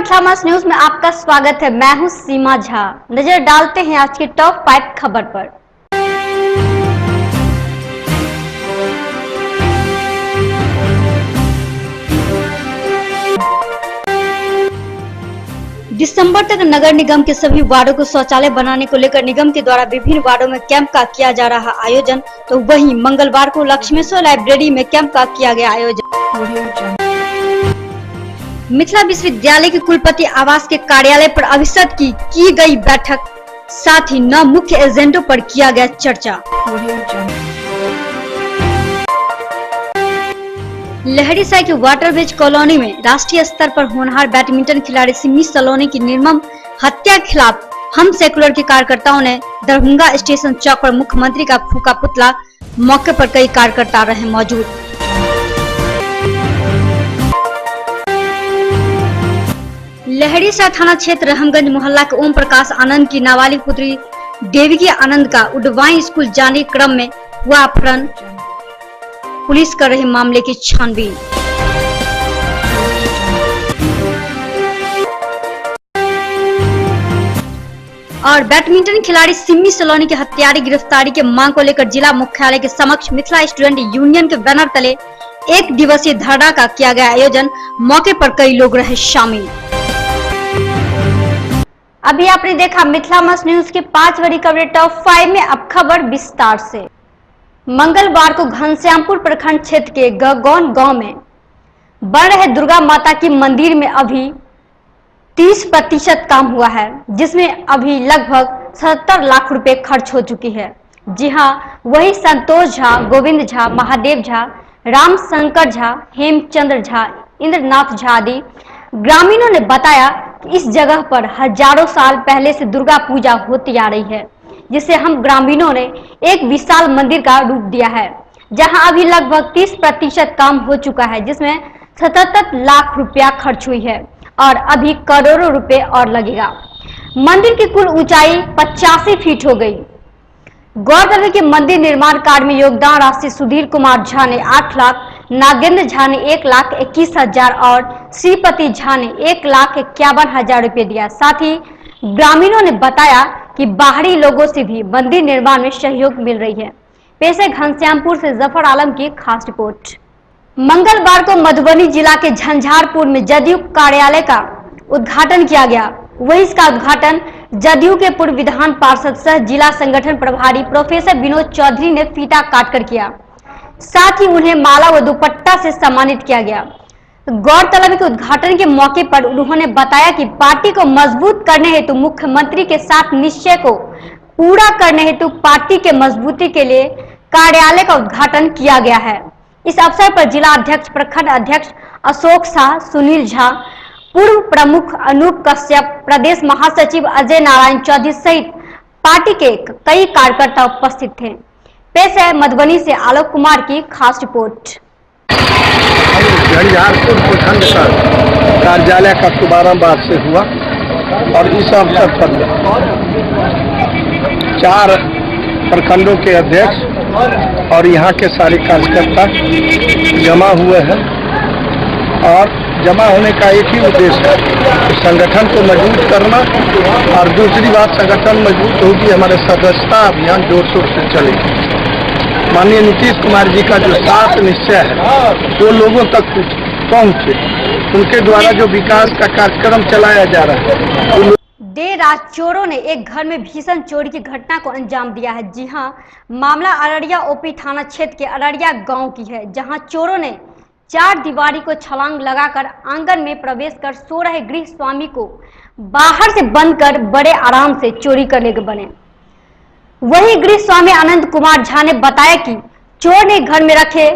मिथलामास news में आपका स्वागत है। मैं हूं सीमा झा। नजर डालते हैं आज की टॉप 5 खबर पर। दिसंबर तक नगर निगम के सभी वार्डों को शौचालय बनाने को लेकर निगम के द्वारा विभिन्न वार्डों में कैंप का किया जा रहा आयोजन। तो वहीं मंगलवार को लक्ष्मेश्वर लाइब्रेरी में कैंप का किया गया आयोजन। मिथिला विश्वविद्यालय के कुलपति आवास के कार्यालय पर अभिषद की गई बैठक, साथ ही 9 मुख्य एजेंडों पर किया गया चर्चा। लहरीसराय के वाटरब्रिज कॉलोनी में राष्ट्रीय स्तर पर होनहार बैडमिंटन खिलाड़ी सिमी सलोनी की निर्मम हत्या के खिलाफ हम सेकुलर के कार्यकर्ताओं ने दरभंगा स्टेशन चौक पर मुख्यमंत्री का फूका पुतला। मौके पर कई कार्यकर्ता रहे मौजूद। लहरीसराय थाना क्षेत्र रहमगंज मोहल्ला के ओम प्रकाश आनंद की नाबालिग पुत्री देवकी आनंद का उडवाई स्कूल जाने क्रम में हुआ अपहरण। पुलिस कर रही मामले की छानबीन। और बैडमिंटन खिलाड़ी सिमी सलोनी के हत्यारी गिरफ्तारी के मांग को लेकर जिला मुख्यालय के समक्ष मिथिला स्टूडेंट यूनियन के बैनर तले 1 दिवसीय धरना का किया गया आयोजन। मौके पर कई लोग रहे शामिल। अभी आपने देखा मिथलामास न्यूज के 5 बड़ी खबरें टॉप 5 में। अब खबर विस्तार से। मंगलवार को घनश्यामपुर प्रखंड क्षेत्र के गगौन गांव में बन रहे दुर्गा माता की मंदिर में अभी 30% काम हुआ है, जिसमें अभी लगभग 77 लाख रुपए खर्च हो चुकी है। जी हां, वही संतोष झा, गोविंद झा, महादेव झा, राम शंकर झा, हेमचंद्र झा, इंद्रनाथ झा आदि ग्रामीणों ने बताया कि इस जगह पर हजारों साल पहले से दुर्गा पूजा होती आ रही है, जिसे हम ग्रामीणों ने एक विशाल मंदिर का रूप दिया है, जहां अभी लगभग 30% काम हो चुका है, जिसमें 77 लाख रुपया खर्च हुई है और अभी करोड़ों रुपए और लगेगा। मंदिर की कुल ऊंचाई 85 फीट हो गई। गौरतलब है कि मंदिर निर्माण कार्य में योगदान राशि सुधीर कुमार झा ने 8 लाख, नागेंद्र झा ने 1,21,000 और श्रीपति झा ने 1,51,000 रुपए दिया। साथ ही ग्रामीणों ने बताया कि बाहरी लोगों से भी मंदिर निर्माण में सहयोग मिल रही है। पेश है घनश्यामपुर से जफर आलम की खास रिपोर्ट। मंगलवार को मधुबनी जिला के झंझारपुर में जदयू कार्यालय का उद्घाटन किया गया। वही इसका उद्घाटन जदयू के पूर्व विधान पार्षद सह जिला संगठन प्रभारी प्रोफेसर विनोद चौधरी ने फीता काटकर किया। साथ ही उन्हें माला व दुपट्टा से सम्मानित किया गया। गौरतलब है कि उद्घाटन के मौके पर उन्होंने बताया कि पार्टी को मजबूत करने हेतु मुख्यमंत्री के साथ निश्चय को पूरा करने हेतु पार्टी के मजबूती के लिए कार्यालय का उद्घाटन किया गया है। इस अवसर पर जिला अध्यक्ष, प्रखंड अध्यक्ष अशोक शाह, सुनील झा, पूर्व प्रमुख अनूप कश्यप, प्रदेश महासचिव अजय नारायण चौधरी सहित पार्टी के कई कार्यकर्ता उपस्थित थे। पेश है मधुबनी से आलोक कुमार की खास रिपोर्ट। झंझारपुर प्रखंड का कार्यालय का शुभारंभ आज से हुआ और इस अवसर पर 4 प्रखंडों के अध्यक्ष और यहाँ के सारे कार्यकर्ता जमा हुए हैं और जमा होने का एक ही उद्देश्य है, संगठन को मजबूत करना। और दूसरी बात, संगठन मजबूत होगी, हमारे सदस्यता अभियान जोर शोर से चलेगी। माननीय नीतीश कुमार जी का जो 7 निश्चय है वो लोगों तक पहुंचे, उनके द्वारा जो विकास का कार्यक्रम चलाया जा रहा है। देर रात चोरों ने एक घर में भीषण चोरी की घटना को अंजाम दिया है। जी हां, मामला अररिया ओपी थाना क्षेत्र के अररिया गांव की है, जहां चोरों ने 4 दीवारी को छलांग लगाकर आंगन में प्रवेश कर सो रहे गृह स्वामी को बाहर से बंद कर बड़े आराम से चोरी करने के बने। वही गृह स्वामी आनंद कुमार झा ने बताया कि चोर ने घर में रखे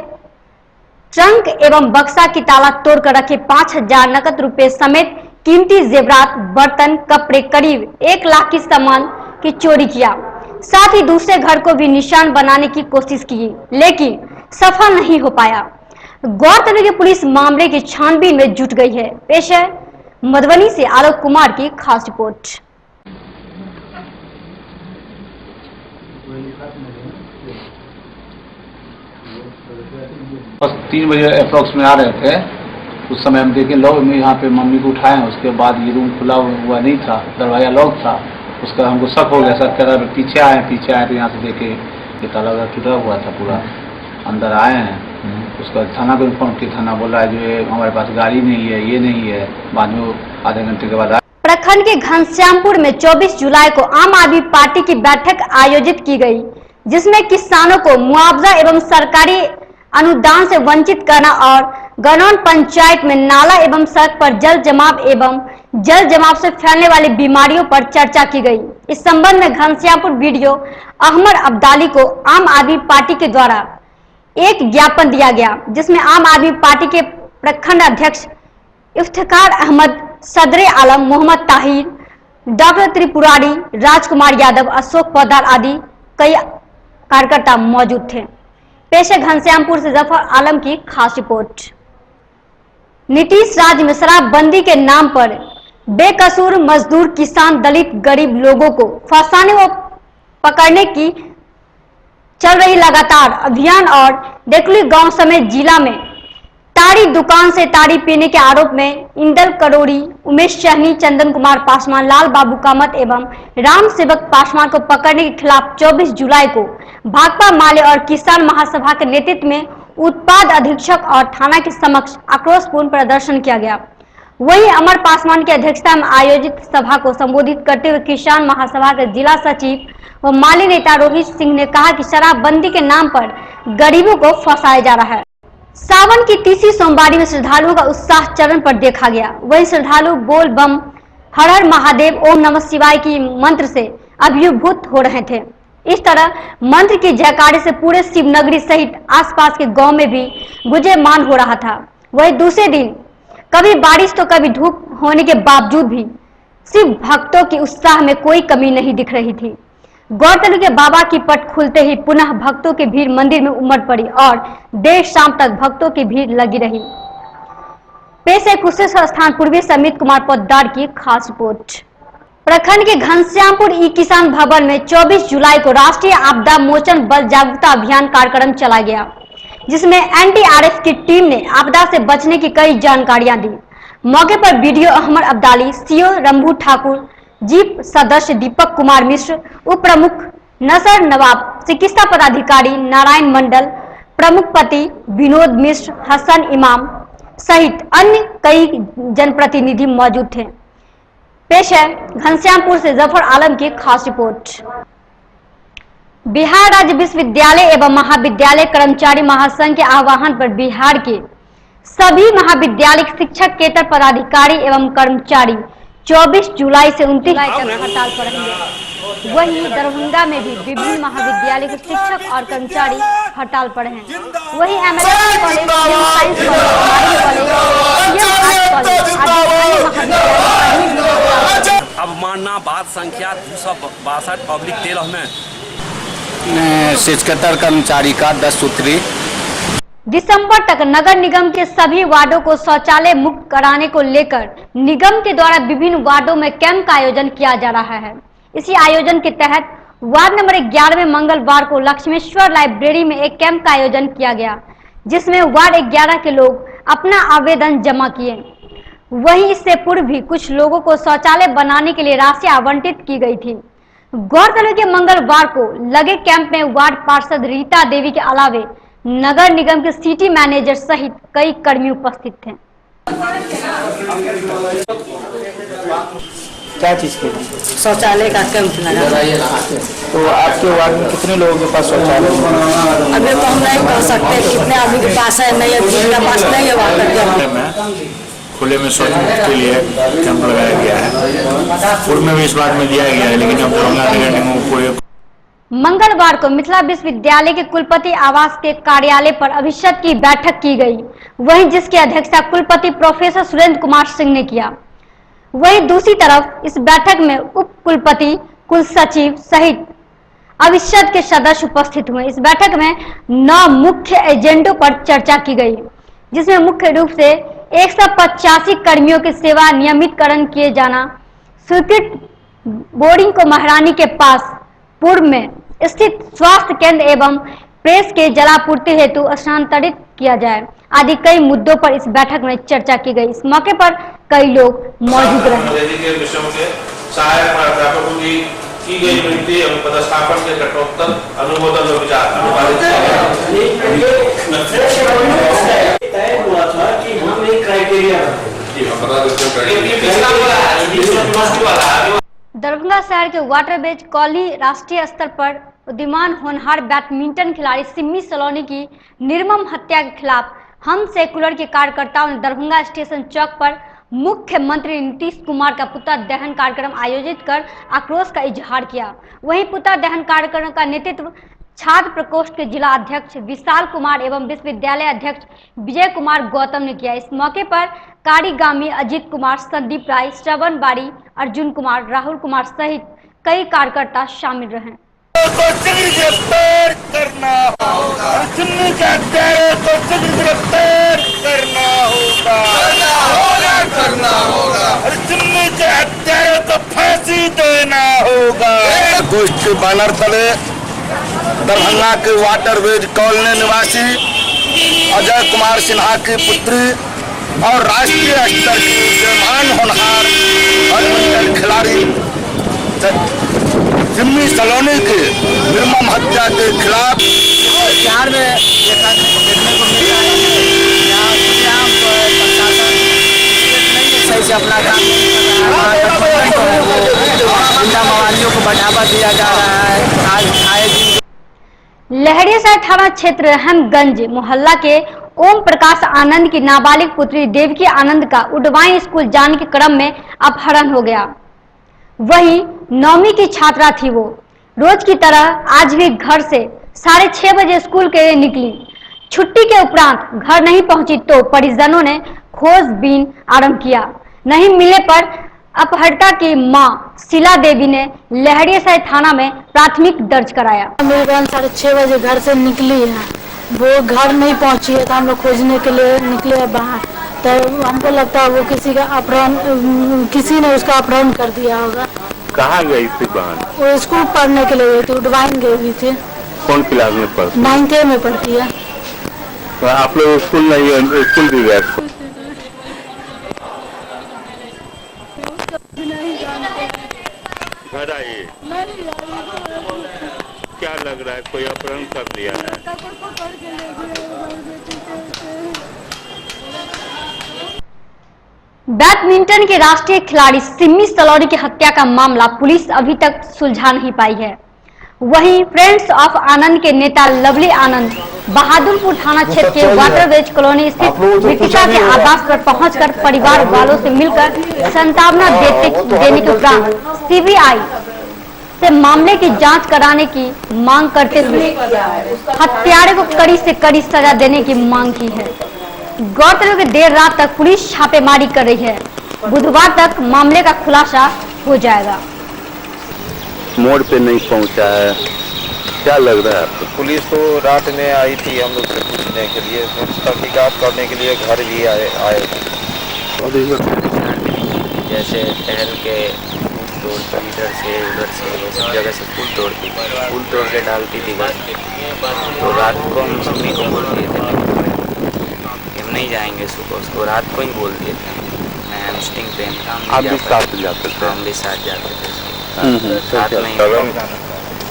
ट्रंक एवं बक्सा की ताला तोड़कर रखे 5,000 नकद रुपए समेत कीमती जेवरात, बर्तन, कपड़े, करीब 1 लाख की सामान की चोरी किया। साथ ही दूसरे घर को भी निशान बनाने की कोशिश की, लेकिन सफल नहीं हो पाया। गौरतलब है कि पुलिस मामले की छानबीन में जुट गई है। पेश है मधुबनी से आलोक कुमार की खास रिपोर्ट। बस 3 बजे अप्रोक्स में आ रहे थे उस समय हम देखे लॉक में यहाँ पे मम्मी को उठाए, उसके बाद ये रूम खुला हुआ नहीं था, दरवाजा लॉक था। उसका हमको शक हो गया, सर कह रहा पीछे आए तो यहाँ से देखे ये ताला टूटा हुआ था पूरा। अंदर आए हैं, उसका थाना को इन्फॉर्म किया, थाना बोला है जो हमारे पास गाड़ी नहीं है, ये नहीं है। बाद में वो आधे घंटे के बाद प्रखंड के घनश्यामपुर में 24 जुलाई को आम आदमी पार्टी की बैठक आयोजित की गई, जिसमें किसानों को मुआवजा एवं सरकारी अनुदान से वंचित करना और गनौन पंचायत में नाला एवं सड़क पर जल जमाव से फैलने वाली बीमारियों पर चर्चा की गई। इस संबंध में घनश्यामपुर वीडियो अहमद अब्दाली को आम आदमी पार्टी के द्वारा एक ज्ञापन दिया गया, जिसमें आम आदमी पार्टी के प्रखंड अध्यक्ष इफ्तिखार अहमद, सदरे आलम मोहम्मद ताहिर, डॉक्टर त्रिपुरारी, राजकुमार यादव, अशोक पौधार आदि कई कार्यकर्ता मौजूद थे। पेश है घनश्यामपुर से जफर आलम की खास रिपोर्ट। नीतीश राज में शराबबंदी के नाम पर बेकसूर मजदूर, किसान, दलित, गरीब लोगों को फंसाने व पकड़ने की चल रही लगातार अभियान और डेकुली गांव समेत जिला में ताड़ी दुकान से ताड़ी पीने के आरोप में इंदल करोड़ी, उमेश सहनी, चंदन कुमार पासवान, लाल बाबू कामत एवं राम सेवक पासवान को पकड़ने के खिलाफ 24 जुलाई को भाकपा माले और किसान महासभा के नेतृत्व में उत्पाद अधीक्षक और थाना के समक्ष आक्रोशपूर्ण प्रदर्शन किया गया। वहीं अमर पासवान की अध्यक्षता में आयोजित सभा को संबोधित करते हुए किसान महासभा के जिला सचिव व माली नेता रोहित सिंह ने कहा कि शराबबंदी के नाम पर गरीबों को फंसाया जा रहा है। सावन की तीसरी सोमवारी में श्रद्धालुओं का उत्साह चरण पर देखा गया। वहीं श्रद्धालु बोल बम, हर हर महादेव, ओम नमः शिवाय की मंत्र से अभिभूत हो रहे थे। इस तरह मंत्र की जयकारे से पूरे शिवनगरी सहित आसपास के गांव में भी गुंजयमान हो रहा था। वहीं दूसरे दिन कभी बारिश तो कभी धूप होने के बावजूद भी शिव भक्तों की उत्साह में कोई कमी नहीं दिख रही थी। गौरतलब के बाबा की पट खुलते ही पुनः भक्तों की भीड़ मंदिर में उमड़ पड़ी और देर शाम तक भक्तों की भीड़ लगी रही। पेश है कुशेश्वर स्थान पूर्वी समित कुमार पोद्दार की खास रिपोर्ट। प्रखंड के घनश्यामपुर ई किसान भवन में 24 जुलाई को राष्ट्रीय आपदा मोचन बल जागरूकता अभियान कार्यक्रम चला गया, जिसमें एनडीआरएफ की टीम ने आपदा से बचने की कई जानकारियां दी। मौके पर बीडीओ अहमद अब्दाली, सीओ रंभू ठाकुर, जीप सदस्य दीपक कुमार मिश्र, उप प्रमुख नसर नवाब, चिकित्सा पदाधिकारी नारायण मंडल, प्रमुख पति विनोद मिश्र, हसन इमाम सहित अन्य कई जनप्रतिनिधि मौजूद थे। पेश है घनश्यामपुर से जफर आलम की खास रिपोर्ट। बिहार राज्य विश्वविद्यालय एवं महाविद्यालय कर्मचारी महासंघ के आह्वान पर बिहार के सभी महाविद्यालय शिक्षक केतर पदाधिकारी एवं कर्मचारी 24 जुलाई से 29 जुलाई तक हड़ताल पर रहेंगे। वहीं दरभंगा में भी विभिन्न महाविद्यालय के शिक्षक और कर्मचारी हड़ताल पर हैं। वहीं एमएलएस कॉलेज, साइंस कॉलेज, अवमाननाबाद संख्या 262 पब्लिक 13 में शिक्षकेतर कर्मचारी का 10 सूत्री। दिसंबर तक नगर निगम के सभी वार्डों को शौचालय मुक्त कराने को लेकर निगम के द्वारा विभिन्न वार्डों में कैंप का आयोजन किया जा रहा है। इसी आयोजन के तहत वार्ड नंबर 11 में मंगलवार को लक्ष्मेश्वर लाइब्रेरी में एक कैंप का आयोजन किया गया, जिसमें वार्ड 11 के लोग अपना आवेदन जमा किए। वहीं इससे पूर्व भी कुछ लोगों को शौचालय बनाने के लिए राशि आवंटित की गई थी। गौरतलब के मंगलवार को लगे कैंप में वार्ड पार्षद रीता देवी के अलावे नगर निगम के सिटी मैनेजर सहित कई कर्मी उपस्थित थे। क्या चीज के शौचालय का कैंप लगा। तो आपके वार्ड में कितने लोगों के पास शौचालय है? अभी तो हम नहीं कह सकते कितने आदमी के पास है, नहीं है, जिनके पास नहीं है वहाँ खुले में शौच के लिए कैंप लगाया गया है। पूर्व में भी इस बात में दिया गया है, लेकिन अब पूरे मंगलवार को मिथिला विश्वविद्यालय के कुलपति आवास के कार्यालय पर अभिषेक की बैठक की गई, वहीं जिसकी अध्यक्षता कुलपति प्रोफेसर सुरेंद्र कुमार सिंह ने किया। वहीं दूसरी तरफ इस बैठक में उप कुलपति, कुल सचिव सहित अभिषेक के सदस्य उपस्थित हुए। इस बैठक में 9 मुख्य एजेंडों पर चर्चा की गई, जिसमें मुख्य रूप से 185 कर्मियों की सेवा नियमितकरण किए जाना, स्वीकृत बोर्डिंग को महारानी के पास पूर्व में स्थित स्वास्थ्य केंद्र एवं प्रेस के जलापूर्ति हेतु स्थानांतरित किया जाए, आदि कई मुद्दों पर इस बैठक में चर्चा की गई। इस मौके पर कई लोग मौजूद रहे। सहायक प्राध्यापकों की गई विनती एवं पदस्थापन के कठोरतर अनुमोदन और विचार अनुपालित तय हुआ था कि हम एक क्राइटेरिया दरभंगा शहर के वाटरवेज कॉलोनी राष्ट्रीय स्तर पर उदीयमान होनहार बैडमिंटन खिलाड़ी सिम्मी सलोनी की निर्मम हत्या के खिलाफ हम सेकुलर के कार्यकर्ताओं ने दरभंगा स्टेशन चौक पर मुख्यमंत्री नीतीश कुमार का पुतला दहन कार्यक्रम आयोजित कर आक्रोश का इजहार किया। वहीं पुतला दहन कार्यक्रम का नेतृत्व छात्र प्रकोष्ठ के जिला अध्यक्ष विशाल कुमार एवं विश्वविद्यालय अध्यक्ष विजय कुमार गौतम ने किया। इस मौके पर कारीगामी अजीत कुमार, संदीप राय, श्रवण बाड़ी, अर्जुन कुमार, राहुल कुमार सहित कई कार्यकर्ता शामिल रहे। गिरफ्तार करना होगा, को फांसी देना होगा। गोष्ठ के बैनर तले दरभंगा के वाटरवेज कॉलोनी निवासी अजय कुमार सिन्हा की पुत्री और राष्ट्रीय स्तर की उदीयमान होनहार बैडमिंटन खिलाड़ी सिम्मी सलोनी की निर्मम हत्या के खिलाफ बिहार में देखने को मिल रहा है प्रशासन सही से अपना काम गुंडा मवालियों को बढ़ावा दिया जा रहा है। आज आए दिन लहरियासराय थाना क्षेत्र रहमगंज मोहल्ला के ओम प्रकाश आनंद की नाबालिग पुत्री देवकी आनंद का उडवाइन स्कूल जाने के क्रम में अपहरण हो गया। वही 9वीं की छात्रा थी। वो रोज की तरह आज भी घर से 6:30 बजे स्कूल के लिए निकली। छुट्टी के उपरांत घर नहीं पहुंची तो परिजनों ने खोजबीन आरंभ किया। नहीं मिलने पर अपहरणिका की मां शीला देवी ने लहरियासराय थाना में प्राथमिक दर्ज कराया। मेरी बहन 6:30 बजे घर से निकली है, वो घर नहीं पहुंची है तो हम लोग खोजने के लिए निकले बाहर। तो हमको लगता है वो किसी ने उसका अपहरण कर दिया होगा। कहाँ गई थी बहन? वो स्कूल पढ़ने के लिए गई थी, उडवाइन गई हुई थी। कौन क्लास में पढ़ती? 9th में पढ़ती है। तो आप लोग स्कूल नहीं, स्कूल भी गए? घर आई? क्या लग रहा है कोई अपहरण कर दिया है? बैडमिंटन के राष्ट्रीय खिलाड़ी सिम्मी सलोनी की हत्या का मामला पुलिस अभी तक सुलझा नहीं पाई है। वहीं फ्रेंड्स ऑफ आनंद के नेता लवली आनंद बहादुरपुर थाना क्षेत्र के वाटरवेज कॉलोनी स्थित मृतका के आवास पर पहुंचकर परिवार वालों से मिलकर सांत्वना देने के उपरांत सीबीआई से मामले की जांच कराने की मांग करते हुए हत्यारे को कड़ी से कड़ी सजा देने की मांग की है। गौरतलब कि देर रात तक पुलिस छापेमारी कर रही है। बुधवार तक मामले का खुलासा हो जाएगा। मोड़ पे नहीं पहुंचा है, क्या लग रहा है आपको? पुलिस तो रात में आई थी हम लोग से पूछने के लिए, तहकीकात करने के लिए घर भी आए जैसे टहल के तोड़ इधर से उधर से ये सब जगह से फूल तोड़ के डालती थी घर। तो रात को हम सुनी को बोल दिए थे हम नहीं जाएंगे सुबह, उसको रात को ही बोल दिए थे। मैं हेमस्टिंग पहनता हूँ, आप भी साथ जाते थे? हम भी साथ जाते थे। साथ में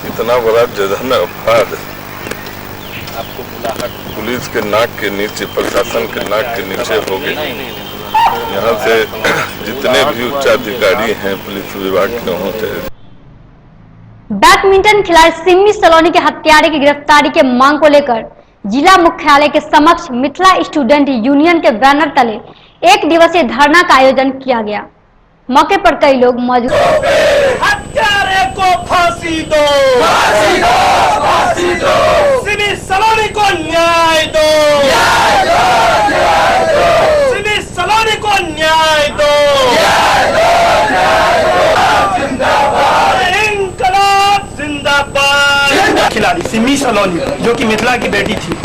इतना बड़ा जघन्य अपराध पुलिस के नाक के नीचे, प्रशासन के नाक के नीचे हो गए। यहाँ से जितने भी उच्चाधिकारी हैं पुलिस विभाग के होते हैं। बैडमिंटन खिलाड़ी सिम्मी सलोनी के हत्यारे की गिरफ्तारी के मांग को लेकर जिला मुख्यालय के समक्ष मिथिला स्टूडेंट यूनियन के बैनर तले 1 दिवसीय धरना का आयोजन किया गया। मौके पर कई लोग मौजूद थे। हत्यारे को फांसी दो, फांसी दो, फांसी दो। सिम्मी सलोनी को न्याय दो, न्याय दो, न्याय दो। सिम्मी सलोनी को न्याय दो, न्याय दो, न्याय दो। जिंदाबाद, इंकलाब जिंदाबाद। खिलाड़ी सिम्मी सलोनी जो कि मिथिला की बेटी थी,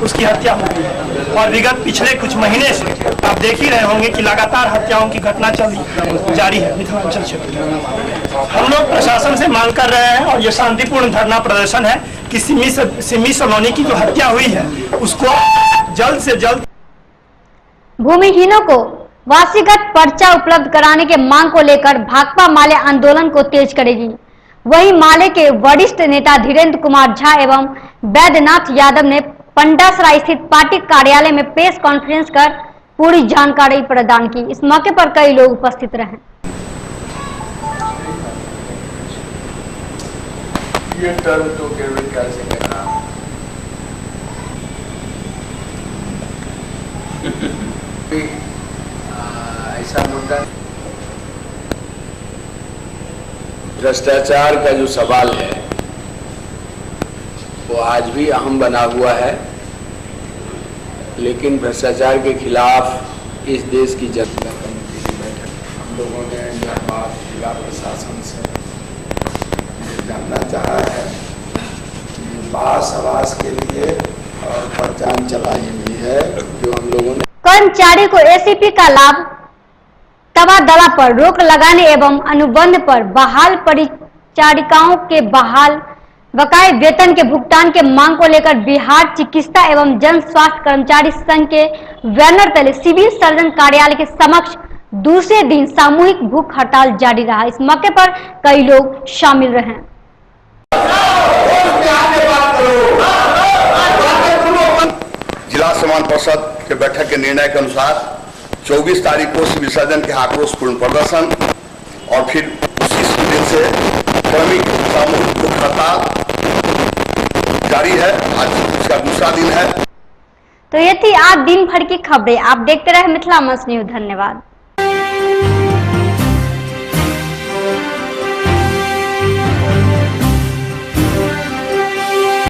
उसकी हत्या हो गई है और विगत पिछले कुछ महीने से आप देख ही रहे होंगे कि लगातार हत्याओं की घटना जारी है मिथिलांचल क्षेत्र में। हम लोग प्रशासन से मांग कर रहे हैं और ये शांतिपूर्ण धरना प्रदर्शन है कि सिम्मी सलोनी की जो हत्या हुई है उसको जल्द से जल्द भूमिहीनों को वासीगत पर्चा उपलब्ध कराने के मांग को लेकर भाकपा माले आंदोलन को तेज करेगी। वहीं माले के वरिष्ठ नेता धीरेन्द्र कुमार झा एवं वैद्यनाथ यादव ने पंडासराय स्थित पार्टी कार्यालय में प्रेस कॉन्फ्रेंस कर पूरी जानकारी प्रदान की। इस मौके पर कई लोग उपस्थित रहे। ये टर्म तो केवल कैसे कहना ऐसा मुद्दा भ्रष्टाचार का जो सवाल है वो आज भी अहम बना हुआ है, लेकिन भ्रष्टाचार के खिलाफ इस देश की जनता कमेटी की बैठक हम लोगों ने यह बात जिला प्रशासन से जानना चाहा है कि पास आवास के लिए और पहचान चलाई हुई है जो हम लोगों ने कर्मचारी को एसीपी का लाभ, तबादला पर रोक लगाने एवं अनुबंध पर बहाल परिचारिकाओं के बहाल बकाये वेतन के भुगतान के मांग को लेकर बिहार चिकित्सा एवं जन स्वास्थ्य कर्मचारी संघ के बैनर तले सिविल सर्जन कार्यालय के समक्ष दूसरे दिन सामूहिक भूख हड़ताल जारी रहा। इस मौके पर कई लोग शामिल रहे। जिला सम्मान परिषद के बैठक के निर्णय के अनुसार 24 तारीख को सिविल सर्जन के आक्रोशपूर्ण प्रदर्शन और फिर उसी दिन से क्रमिक सामूहिक भूख हड़ताल जारी है। आज इसका दूसरा दिन है। तो ये थी आज दिन भर की खबरें। आप देखते रहे मिथिला मस न्यूज। धन्यवाद।